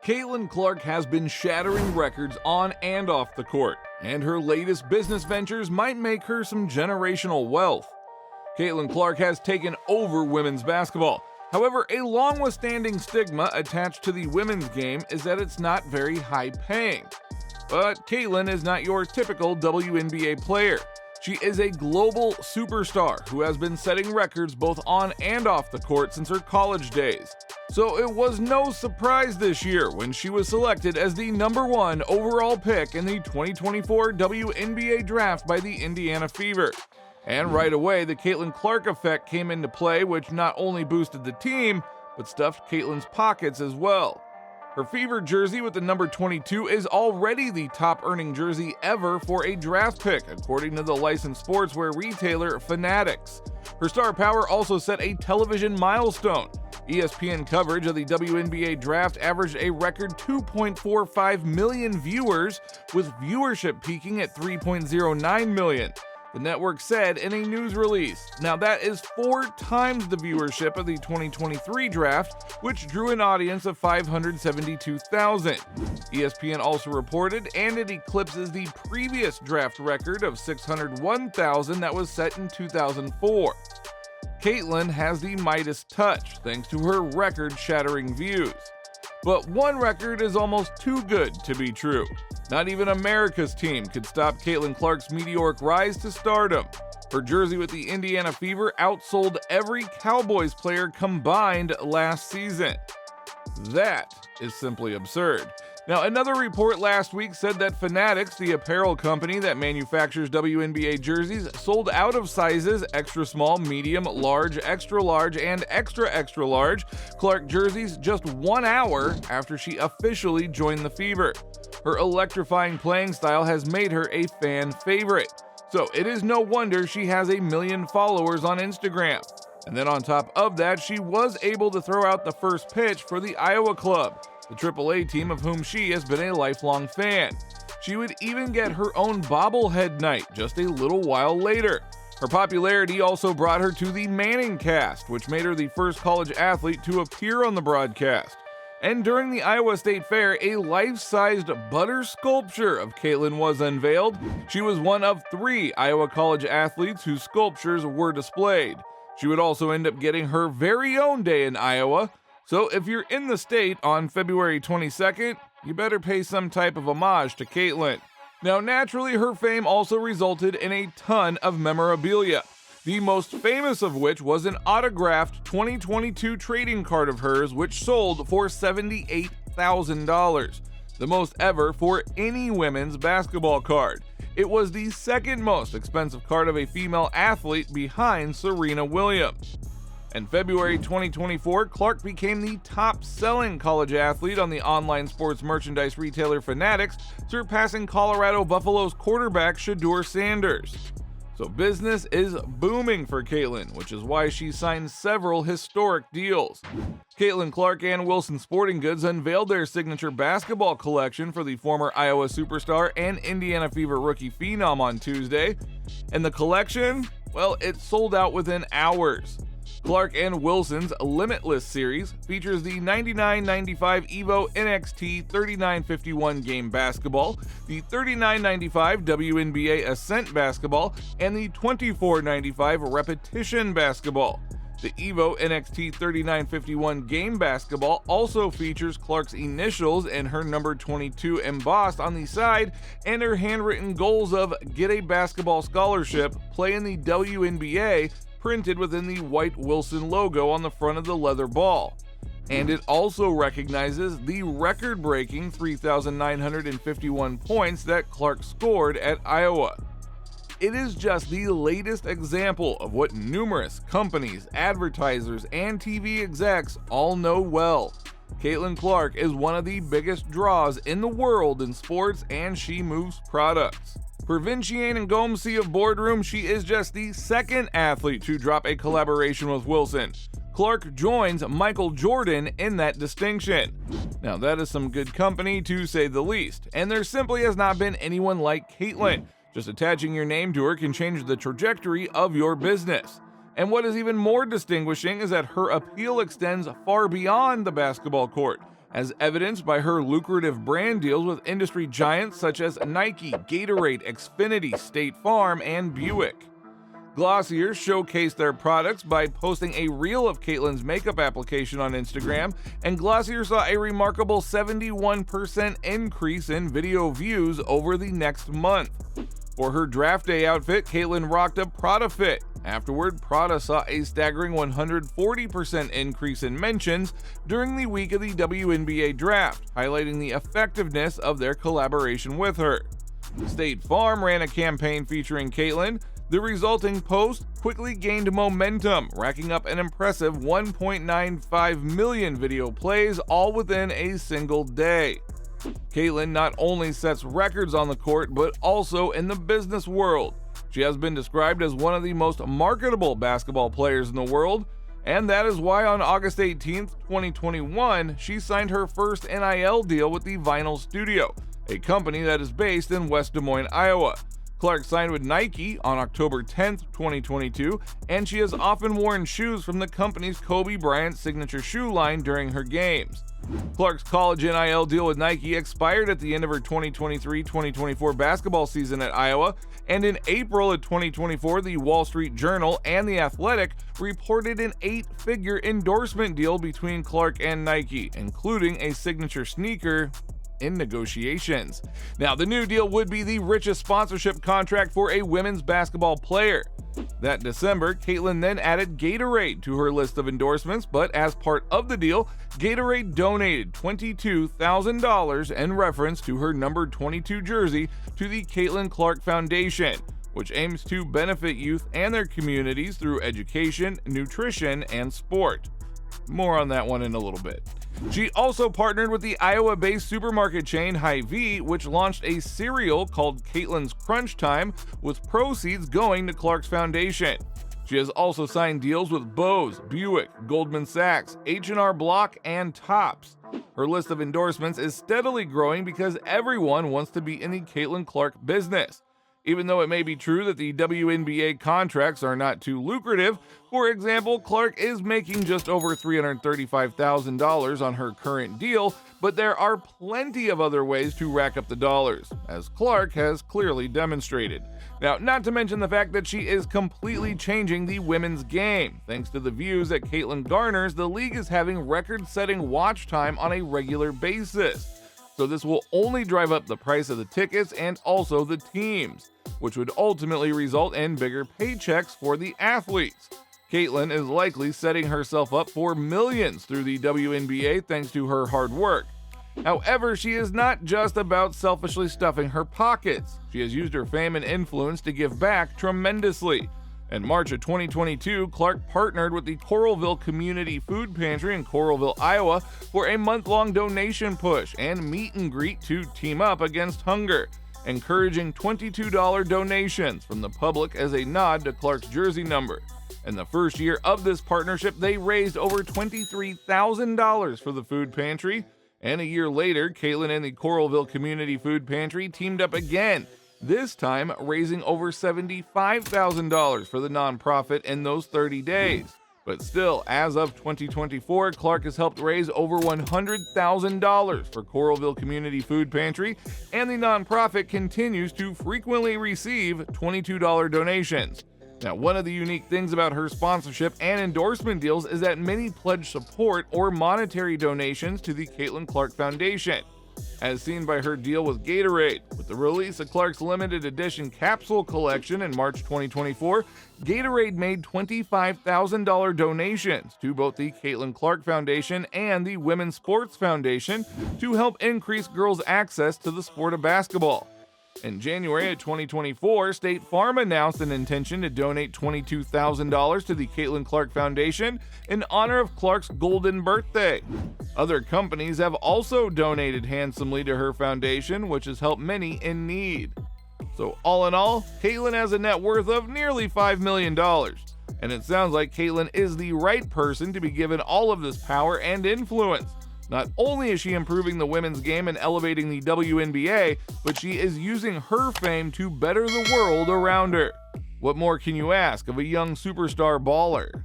Caitlin Clark has been shattering records on and off the court, and her latest business ventures might make her some generational wealth. Caitlin Clark has taken over women's basketball. However, a long-withstanding stigma attached to the women's game is that it's not very high-paying. But Caitlin is not your typical WNBA player. She is a global superstar who has been setting records both on and off the court since her college days. So it was no surprise this year when she was selected as the #1 overall pick in the 2024 WNBA draft by the Indiana Fever. And right away, the Caitlin Clark effect came into play, which not only boosted the team, but stuffed Caitlin's pockets as well. Her Fever jersey with the number 22 is already the top-earning jersey ever for a draft pick, according to the licensed sportswear retailer Fanatics. Her star power also set a television milestone. ESPN coverage of the WNBA draft averaged a record 2.45 million viewers, with viewership peaking at 3.09 million. The network said in a news release. Now that is 4 times the viewership of the 2023 draft, which drew an audience of 572,000. ESPN also reported, and it eclipses the previous draft record of 601,000 that was set in 2004. Caitlin has the Midas touch thanks to her record-shattering views. But one record is almost too good to be true. Not even America's team could stop Caitlin Clark's meteoric rise to stardom. Her jersey with the Indiana Fever outsold every Cowboys player combined last season. That is simply absurd. Now, another report last week said that Fanatics, the apparel company that manufactures WNBA jerseys, sold out of sizes extra small, medium, large, extra large, and extra large Clark jerseys just 1 hour after she officially joined the Fever. Her electrifying playing style has made her a fan favorite. So it is no wonder she has 1 million followers on Instagram. And then on top of that, she was able to throw out the first pitch for the Iowa club, the AAA team of whom she has been a lifelong fan. She would even get her own bobblehead night just a little while later. Her popularity also brought her to the Manning cast, which made her the first college athlete to appear on the broadcast. And during the Iowa State Fair, a life-sized butter sculpture of Caitlin was unveiled. She was one of 3 Iowa college athletes whose sculptures were displayed. She would also end up getting her very own day in Iowa. So if you're in the state on February 22nd, you better pay some type of homage to Caitlin. Now, naturally, her fame also resulted in a ton of memorabilia, the most famous of which was an autographed 2022 trading card of hers, which sold for $78,000, the most ever for any women's basketball card. It was the second most expensive card of a female athlete behind Serena Williams. In February 2024, Clark became the top-selling college athlete on the online sports merchandise retailer Fanatics, surpassing Colorado Buffalo's quarterback Shedeur Sanders. So business is booming for Caitlin, which is why she signed several historic deals. Caitlin Clark and Wilson Sporting Goods unveiled their signature basketball collection for the former Iowa superstar and Indiana Fever rookie phenom on Tuesday. And the collection, well, it sold out within hours. Clark and Wilson's Limitless series features the 99.95 Evo NXT 3951 game basketball, the 39.95 WNBA Ascent basketball, and the 24.95 Repetition basketball. The Evo NXT 3951 game basketball also features Clark's initials and her number 22 embossed on the side, and her handwritten goals of "Get a basketball scholarship, play in the WNBA," printed within the white Wilson logo on the front of the leather ball. And it also recognizes the record-breaking 3,951 points that Clark scored at Iowa. It is just the latest example of what numerous companies, advertisers, and TV execs all know well. Caitlin Clark is one of the biggest draws in the world in sports, and she moves products. For Vinciane and Gomesi of Boardroom, she is just the second athlete to drop a collaboration with Wilson. Clark joins Michael Jordan in that distinction. Now that is some good company to say the least, and there simply has not been anyone like Caitlin. Just attaching your name to her can change the trajectory of your business. And what is even more distinguishing is that her appeal extends far beyond the basketball court. as evidenced by her lucrative brand deals with industry giants such as Nike, Gatorade, Xfinity, State Farm, and Buick. Glossier showcased their products by posting a reel of Caitlin's makeup application on Instagram, and Glossier saw a remarkable 71% increase in video views over the next month. For her draft day outfit, Caitlin rocked a Prada fit. Afterward, Prada saw a staggering 140% increase in mentions during the week of the WNBA draft, highlighting the effectiveness of their collaboration with her. State Farm ran a campaign featuring Caitlin. The resulting post quickly gained momentum, racking up an impressive 1.95 million video plays all within a single day. Caitlin not only sets records on the court, but also in the business world. She has been described as one of the most marketable basketball players in the world, and that is why on August 18, 2021, she signed her first NIL deal with the Vinyl Studio, a company that is based in West Des Moines, Iowa. Clark signed with Nike on October 10, 2022, and she has often worn shoes from the company's Kobe Bryant signature shoe line during her games. Clark's college NIL deal with Nike expired at the end of her 2023-2024 basketball season at Iowa, and in April of 2024, the Wall Street Journal and The Athletic reported an 8-figure endorsement deal between Clark and Nike, including a signature sneaker in negotiations. Now, the new deal would be the richest sponsorship contract for a women's basketball player. That December, Caitlin then added Gatorade to her list of endorsements, but as part of the deal, Gatorade donated $22,000 in reference to her number 22 jersey to the Caitlin Clark Foundation, which aims to benefit youth and their communities through education, nutrition, and sport. More on that one in a little bit. She also partnered with the Iowa-based supermarket chain Hy-Vee, which launched a cereal called Caitlin's Crunch Time, with proceeds going to Clark's foundation. She has also signed deals with Bose, Buick, Goldman Sachs, H&R Block, and Topps. Her list of endorsements is steadily growing because everyone wants to be in the Caitlin Clark business. Even though it may be true that the WNBA contracts are not too lucrative, for example, Clark is making just over $335,000 on her current deal, but there are plenty of other ways to rack up the dollars, as Clark has clearly demonstrated. Now, not to mention the fact that she is completely changing the women's game. Thanks to the views that Caitlin garners, the league is having record-setting watch time on a regular basis. So this will only drive up the price of the tickets and also the teams, which would ultimately result in bigger paychecks for the athletes. Caitlin is likely setting herself up for millions through the WNBA thanks to her hard work. However, she is not just about selfishly stuffing her pockets. She has used her fame and influence to give back tremendously. In March of 2022, Clark partnered with the Coralville Community Food Pantry in Coralville, Iowa, for a month-long donation push and meet and greet to team up against hunger, encouraging $22 donations from the public as a nod to Clark's jersey number. In the first year of this partnership, they raised over $23,000 for the food pantry, and a year later, Caitlin and the Coralville Community Food Pantry teamed up again, this time raising over $75,000 for the nonprofit in those 30 days. But still, as of 2024, Clark has helped raise over $100,000 for Coralville Community Food Pantry, and the nonprofit continues to frequently receive $22 donations. Now, one of the unique things about her sponsorship and endorsement deals is that many pledge support or monetary donations to the Caitlin Clark Foundation, as seen by her deal with Gatorade. With the release of Clark's limited edition capsule collection in March 2024, Gatorade made $25,000 donations to both the Caitlin Clark Foundation and the Women's Sports Foundation to help increase girls' access to the sport of basketball. In January of 2024, State Farm announced an intention to donate $22,000 to the Caitlin Clark Foundation in honor of Clark's golden birthday. Other companies have also donated handsomely to her foundation, which has helped many in need. So all in all, Caitlin has a net worth of nearly $5 million. And it sounds like Caitlin is the right person to be given all of this power and influence. Not only is she improving the women's game and elevating the WNBA, but she is using her fame to better the world around her. What more can you ask of a young superstar baller?